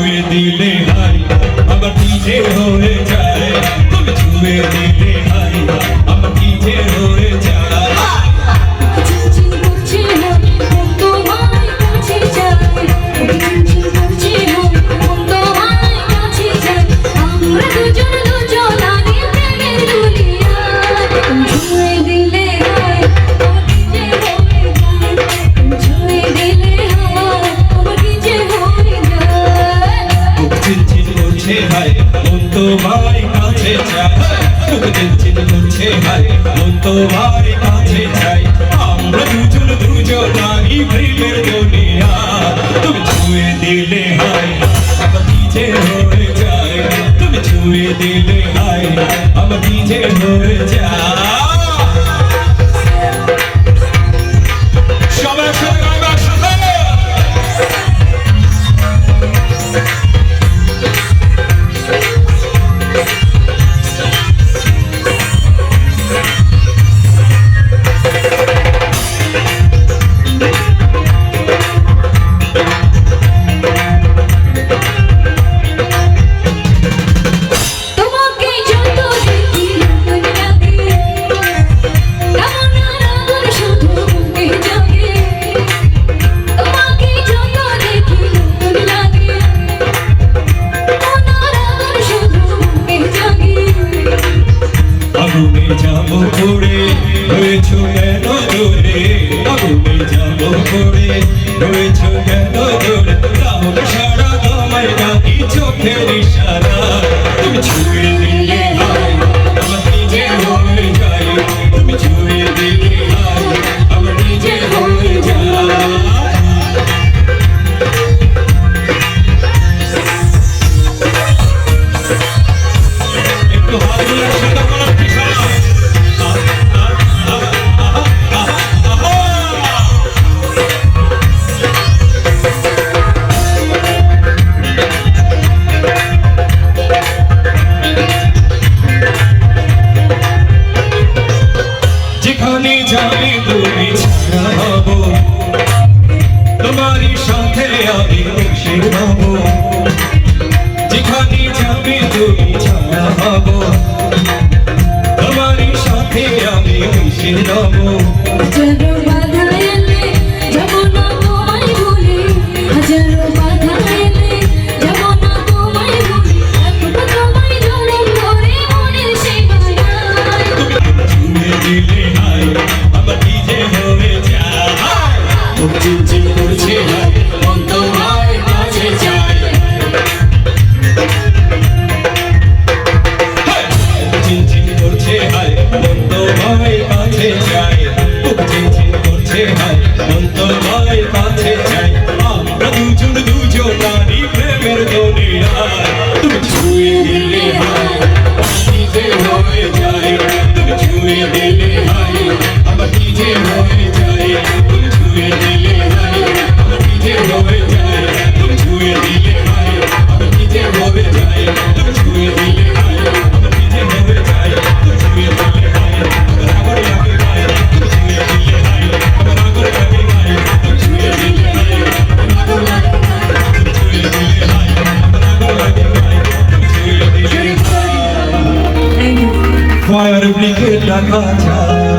ছুঁয়ে দিলে হাই আমার নিজে হয়ে যায়, তুমি ছুঁয়ে দিলে হাই আমার নিজে হয়ে যায়। তোমায় কাছে চাই, বুক চিনচিন করছে হায় মন তোমায় কাছে চাই, আমরা দুজন দুজনারই প্রেমের দুনিয়া, তুমি ছুঁয়ে দিলে হায় আমার নিজে হয়ে যায়, তুমি ছুঁয়ে দিলে হায় আমার নিজে হয়ে যায়। সবাই সবাই আগুনে যাবো পড়ে হয়েছো কেন দূরে, আগুনে যাবো পড়ে হয়েছো কেন দূরে, তাহলে সারা তোমায় ডাকি চোখের ইশারা, তুমি ছুঁয়ে দিলে হায় আমার নিজে হয়ে যায়, তুমি ছুঁয়ে দিলে হায় আমার নিজে হয়ে যায়। একটু হাত সাদা করার যেখানে যাবে তুমি ছাড়া হব, তোমারই সাথে আমি মিশে হব, যেখানে যাবে তুমি ছাড়া হব, তোমারই সাথে আমি মিশে হব। হাজারো বাধা এলে যাব না তোমায় ভুলে, হাজারো বাধা এলে যাব না তোমায় ভুলে, এতটা তোমায় জড়িয়ে ধরে মনের সীমানায়, তুমি ছুঁয়ে দিলে হায় আমার নিজে হয়ে যায়, বুক চিনচিন করছে হায় মন তোমায় কাছে চায়, চিনচিন করছে হায় মন তোমায় কাছে চায়, বুক চিনচিন করছে হায় মন তোমায় কাছে চায়, আমরা দুজন দুজনারই প্রেমের দুনিয়া, তুমি ছুঁয়ে দিলে হায় নিজে হয়ে যায়, তুমি ছুঁয়ে দিলে হায় আমার নিজে হয়ে যায়, তুমি ছুঁয়ে দিলে হায় আমার নিজে হয়ে যায়, তুমি ছুঁয়ে দিলে হায় আমার নিজে হয়ে যায়, তুমি ছুঁয়ে দিলে হায় আমার নিজে হয়ে যায়, তুমি ছুঁয়ে দিলে হায় আমার আগর লাগে গায়ে, তুমি ছুঁয়ে দিলে হায় আমার আগর লাগে গায়ে, তুমি ছুঁয়ে দিলে হায় আমার আগর লাগে গায়ে, তুমি ছুঁয়ে দিলে হায় আমার আগর লাগে গায়ে, তুমি ছুঁয়ে দিলে হায়। ফায়ার ব্রিগেড ডাকা যায়।